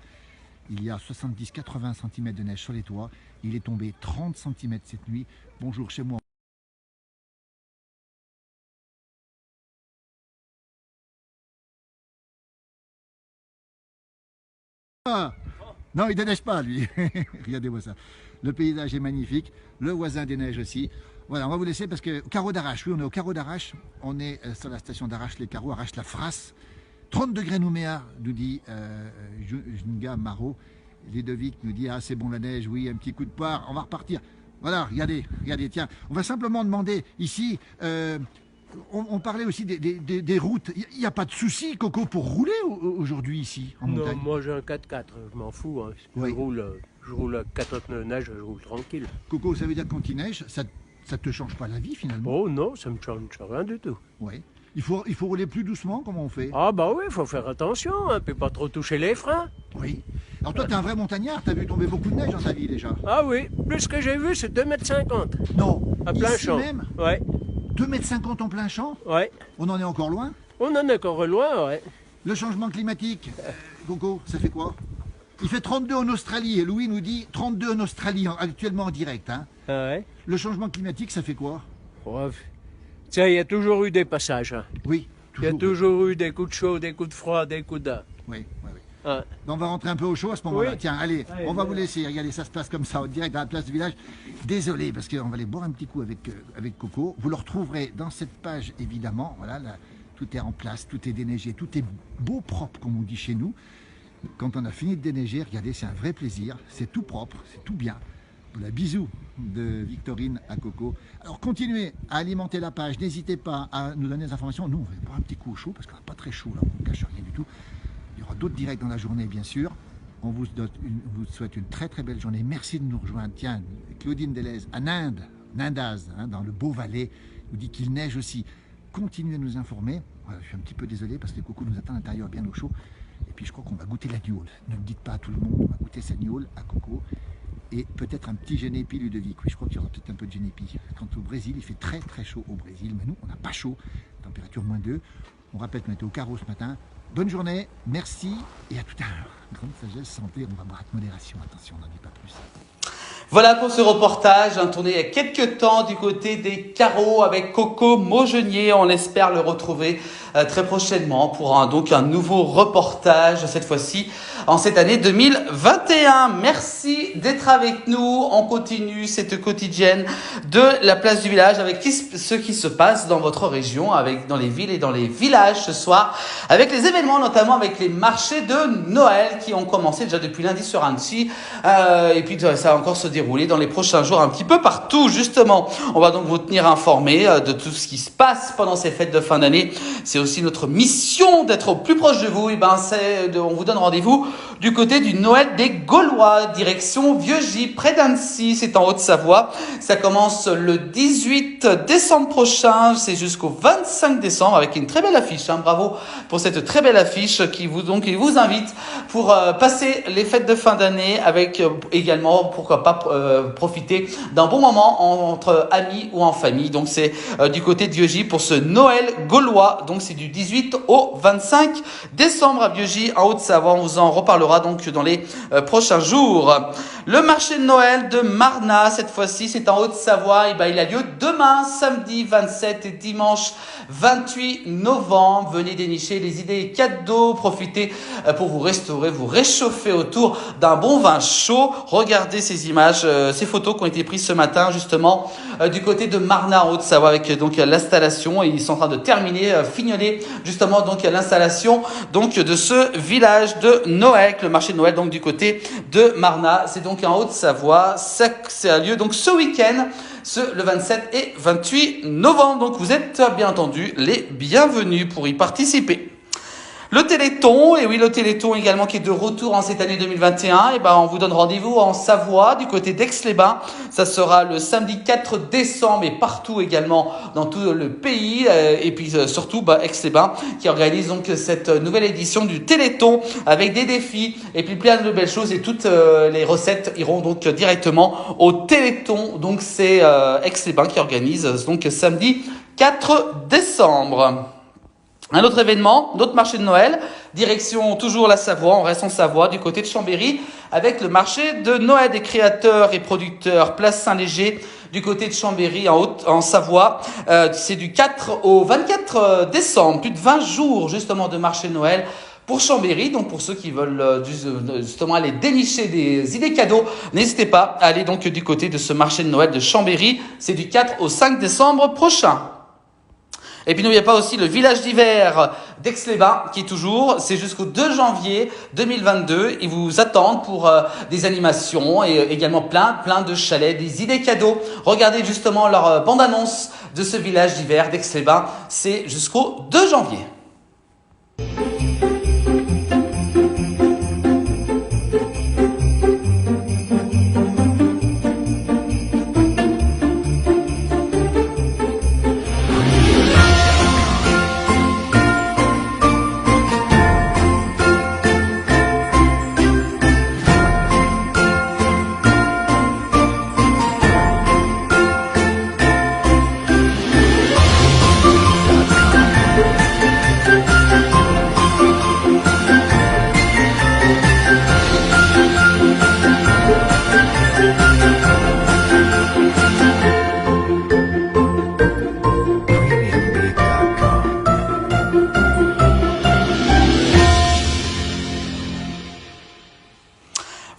Il y a 70-80 cm de neige sur les toits. Il est tombé 30 cm cette nuit. Bonjour chez moi. Ah, non, il ne déneige pas, lui. Regardez-moi ça. Le paysage est magnifique. Le voisin déneige aussi. Voilà, on va vous laisser parce que carreau d'Arrache, oui, on est au carreau d'Arrache. On est sur la station d'Arrache, les carreaux, Arrache la Frasse. 30 degrés Nouméa, nous dit Junga Marot. Ludovic nous dit, ah c'est bon la neige, oui, un petit coup de poire, on va repartir. Voilà, regardez, tiens. On va simplement demander ici, On parlait aussi des routes. Il n'y a pas de souci, Coco, pour rouler aujourd'hui ici, en montagne? Non, moi j'ai un 4x4, je m'en fous. Hein. Oui. Je roule à 4 pneus neige, je roule tranquille. Coco, ça veut dire que quand il neige, ça ne te change pas la vie finalement? Oh non, ça me change rien du tout. Oui. Il faut rouler plus doucement, comment on fait? Ah bah oui, il faut faire attention, hein, puis pas trop toucher les freins. Oui. Alors toi, tu es un vrai montagnard, tu as vu tomber beaucoup de neige dans ta vie déjà? Ah oui, plus ce que j'ai vu, c'est 2,50 m. Non. À plein Ici champ. même? Ouais. 2,50 m en plein champ? Ouais. On en est encore loin? On en est encore loin, ouais. Le changement climatique, Coco, ça fait quoi? Il fait 32 en Australie, et Louis nous dit 32 en Australie, actuellement en direct. Hein. Ah ouais. Le changement climatique, ça fait quoi? Ouais. Tiens, il y a toujours eu des passages. Hein. Oui, Il y a toujours eu des coups de chaud, des coups de froid, des coups de... Oui. Ouais. On va rentrer un peu au chaud à ce moment-là. Oui. Tiens, allez, Allez, on va voilà. vous laisser. Regardez, ça se passe comme ça, en direct dans la place du village. Désolé, parce qu'on va aller boire un petit coup avec Coco. Vous le retrouverez dans cette page, évidemment. Voilà, là, tout est en place, tout est déneigé, tout est beau, propre, comme on dit chez nous. Quand on a fini de déneiger, regardez, c'est un vrai plaisir. C'est tout propre, c'est tout bien. Voilà, bisous de Victorine à Coco. Alors, continuez à alimenter la page. N'hésitez pas à nous donner des informations. Nous, on va boire un petit coup au chaud, parce qu'on n'a pas très chaud, là. On ne cache rien du tout. Il y aura d'autres directs dans la journée, bien sûr. On vous souhaite une très très belle journée. Merci de nous rejoindre. Tiens, Claudine Delez à Nindaz, hein, dans le Beau-Valais, nous dit qu'il neige aussi. Continuez à nous informer. Voilà, je suis un petit peu désolé parce que Coco nous attend à l'intérieur bien au chaud. Et puis je crois qu'on va goûter la gnôle. Ne le dites pas à tout le monde, on va goûter sa gnôle à Coco. Et peut-être un petit génépi Ludovic. Oui, je crois qu'il y aura peut-être un peu de génépi. Quant au Brésil, il fait très très chaud au Brésil. Mais nous, on n'a pas chaud. Température -2. On rappelle qu'on était au carreau ce matin. Bonne journée, merci et à tout à l'heure. Grande sagesse, santé, on va boire avec modération. Attention, on n'en dit pas plus. Voilà pour ce reportage, tourné il y a quelques temps du côté des carreaux avec Coco Maugenier. On espère le retrouver très prochainement pour donc un nouveau reportage, cette fois-ci en cette année 2021. Merci d'être avec nous. On continue cette quotidienne de la place du village avec ce qui se passe dans votre région, dans les villes et dans les villages ce soir, avec les événements, notamment avec les marchés de Noël qui ont commencé déjà depuis lundi sur Annecy. Et puis ça va encore se dérouler dans les prochains jours un petit peu partout, justement. On va donc vous tenir informés de tout ce qui se passe pendant ces fêtes de fin d'année. C'est aussi notre mission d'être au plus proche de vous. Et on vous donne rendez-vous du côté du Noël des Gaulois, direction Vieux-Gy, près d'Annecy, c'est en Haute-Savoie. Ça commence le 18 décembre prochain, c'est jusqu'au 25 décembre avec une très belle affiche. Hein. Bravo pour cette très belle affiche qui vous invite pour passer les fêtes de fin d'année avec également, pourquoi pas, profiter d'un bon moment entre amis ou en famille. Donc c'est du côté de Vieux-Gy pour ce Noël gaulois. Donc c'est du 18 au 25 décembre à Vieux-Gy en Haute-Savoie. On vous en reparlera donc dans les prochains jours. Le marché de Noël de Marna, cette fois-ci, c'est en Haute-Savoie. Et il a lieu demain, samedi 27 et dimanche 28 novembre. Venez dénicher les idées et cadeaux. Profitez pour vous restaurer, vous réchauffer autour d'un bon vin chaud. Regardez ces images, ces photos qui ont été prises ce matin, justement, du côté de Marna en Haute-Savoie avec donc l'installation. Et ils sont en train de terminer, fignoler justement donc l'installation donc de ce village de Noël, le marché de Noël donc du côté de Marna. C'est donc en Haute-Savoie. Ça a lieu donc ce week-end, le 27 et 28 novembre. Donc vous êtes bien entendu les bienvenus pour y participer. Le Téléthon, et oui, le Téléthon également qui est de retour en cette année 2021. On vous donne rendez-vous en Savoie, du côté d'Aix-les-Bains. Ça sera le samedi 4 décembre et partout également dans tout le pays. Et puis surtout, Aix-les-Bains qui organise donc cette nouvelle édition du Téléthon avec des défis et puis plein de belles choses. Et toutes les recettes iront donc directement au Téléthon. Donc c'est Aix-les-Bains qui organise donc samedi 4 décembre. Un autre événement, d'autres marchés de Noël, direction toujours la Savoie, on reste en Savoie, du côté de Chambéry, avec le marché de Noël des créateurs et producteurs, place Saint-Léger, du côté de Chambéry, en Savoie. C'est du 4 au 24 décembre, plus de 20 jours justement de marché de Noël pour Chambéry. Donc pour ceux qui veulent justement aller dénicher des idées cadeaux, n'hésitez pas à aller donc du côté de ce marché de Noël de Chambéry. C'est du 4 au 5 décembre prochain. Et puis n'oubliez pas aussi le village d'hiver d'Aix-les-Bains qui est toujours, c'est jusqu'au 2 janvier 2022. Ils vous attendent pour des animations et également plein de chalets, des idées cadeaux. Regardez justement leur bande-annonce de ce village d'hiver d'Aix-les-Bains. C'est jusqu'au 2 janvier.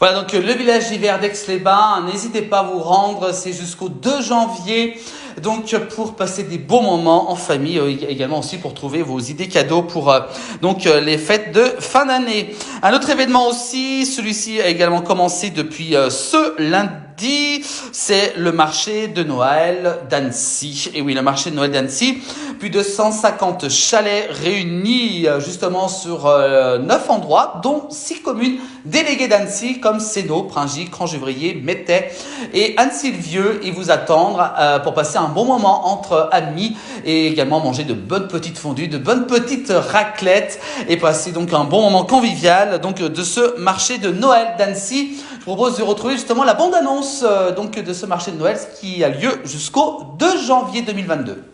Voilà donc le village d'hiver d'Aix-les-Bains, n'hésitez pas à vous rendre, c'est jusqu'au 2 janvier, donc pour passer des beaux moments en famille, également aussi pour trouver vos idées cadeaux pour donc les fêtes de fin d'année. Un autre événement aussi, celui-ci a également commencé depuis ce lundi, c'est le marché de Noël d'Annecy. Et oui, le marché de Noël d'Annecy, plus de 150 chalets réunis justement sur 9 endroits, dont 6 communes déléguées d'Annecy comme Sénaux, Pringy, Cran-Gevrier, Mettet et Annecy-le-Vieux. Ils vous attendent pour passer un bon moment entre amis et également manger de bonnes petites fondues, de bonnes petites raclettes et passer donc un bon moment convivial donc de ce marché de Noël d'Annecy. Je vous propose de retrouver justement la bande-annonce donc de ce marché de Noël qui a lieu jusqu'au 2 janvier 2022.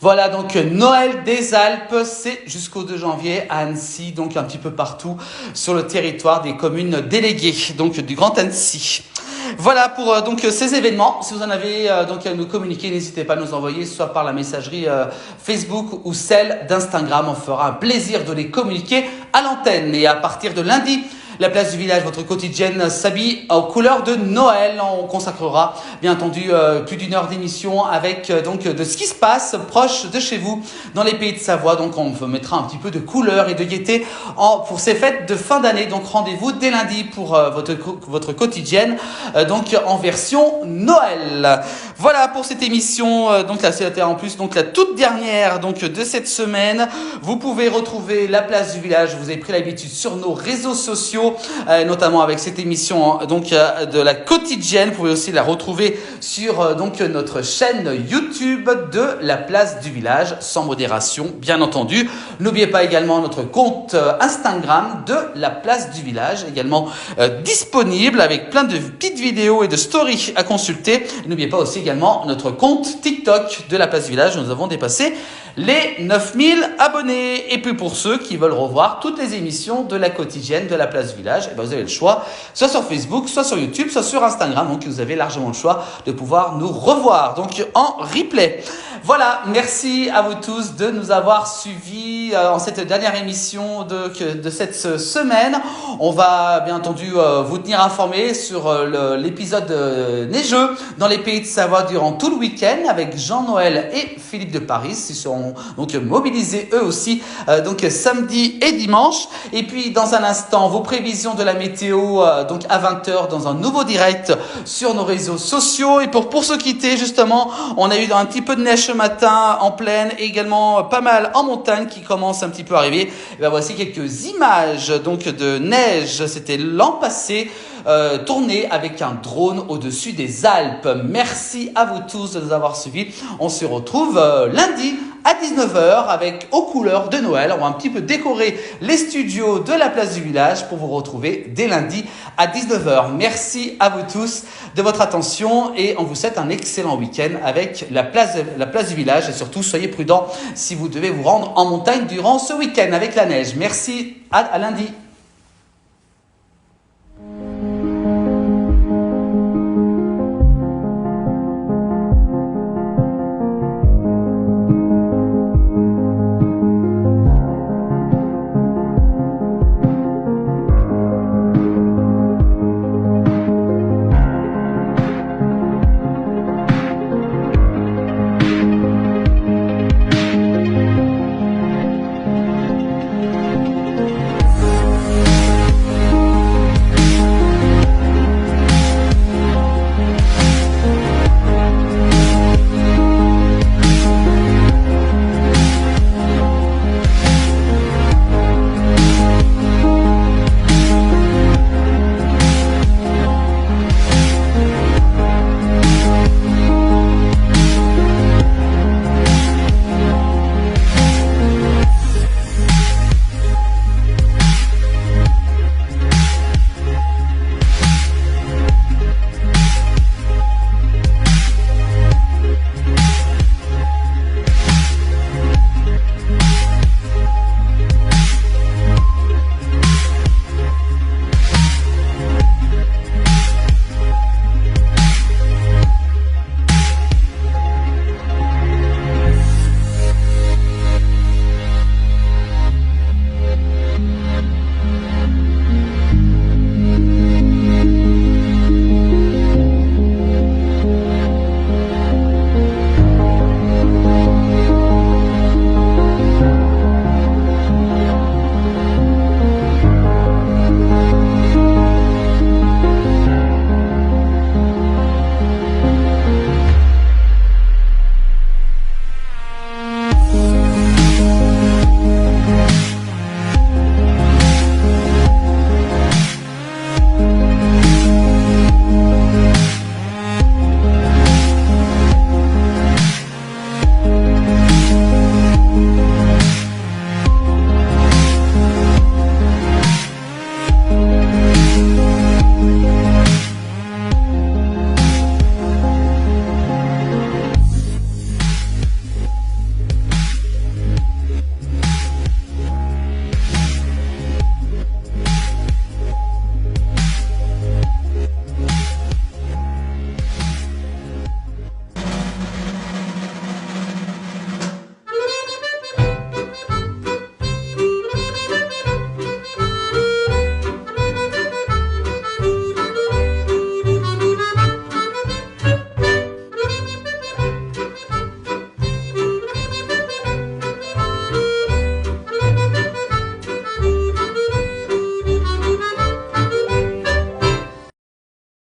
Voilà donc Noël des Alpes, c'est jusqu'au 2 janvier à Annecy, donc un petit peu partout sur le territoire des communes déléguées, donc du Grand Annecy. Voilà pour donc ces événements. Si vous en avez donc à nous communiquer, n'hésitez pas à nous envoyer soit par la messagerie Facebook ou celle d'Instagram. On fera un plaisir de les communiquer à l'antenne. Et à partir de lundi, la place du village, votre quotidienne, s'habille aux couleurs de Noël. On consacrera bien entendu plus d'une heure d'émission avec donc de ce qui se passe proche de chez vous dans les pays de Savoie. Donc on vous mettra un petit peu de couleur et de gaieté pour ces fêtes de fin d'année. Donc rendez-vous dès lundi pour votre quotidienne donc en version Noël. Voilà pour cette émission. Donc là c'était en plus donc la toute dernière donc de cette semaine. Vous pouvez retrouver la place du village. Vous avez pris l'habitude sur nos réseaux sociaux. Notamment avec cette émission donc de la quotidienne. Vous pouvez aussi la retrouver sur donc notre chaîne YouTube de la place du village, sans modération bien entendu. N'oubliez pas également notre compte Instagram de la place du village, également disponible avec plein de petites vidéos et de stories à consulter. N'oubliez pas aussi également notre compte TikTok de la place du village. Nous avons dépassé les 9000 abonnés. Et puis pour ceux qui veulent revoir toutes les émissions de la quotidienne de la place du village, et bien vous avez le choix, soit sur Facebook, soit sur YouTube, soit sur Instagram. Donc vous avez largement le choix de pouvoir nous revoir donc en replay. Voilà, merci à vous tous de nous avoir suivis en cette dernière émission de cette semaine. On va bien entendu vous tenir informés sur l'épisode neigeux dans les pays de Savoie durant tout le week-end avec Jean-Noël et Philippe de Paris. Ils seront donc mobilisés eux aussi donc samedi et dimanche. Et puis dans un instant, vos prévisions de la météo donc à 20h dans un nouveau direct sur nos réseaux sociaux. Et pour se quitter justement, on a eu un petit peu de neige ce matin en plaine et également pas mal en montagne qui commence un petit peu à arriver. Et bien voici quelques images donc de neige. C'était l'an passé. Tourné avec un drone au-dessus des Alpes. Merci à vous tous de nous avoir suivis. On se retrouve lundi à 19h avec aux couleurs de Noël. On va un petit peu décorer les studios de la place du village pour vous retrouver dès lundi à 19h. Merci à vous tous de votre attention et on vous souhaite un excellent week-end avec la place du village et surtout soyez prudents si vous devez vous rendre en montagne durant ce week-end avec la neige. Merci, à lundi.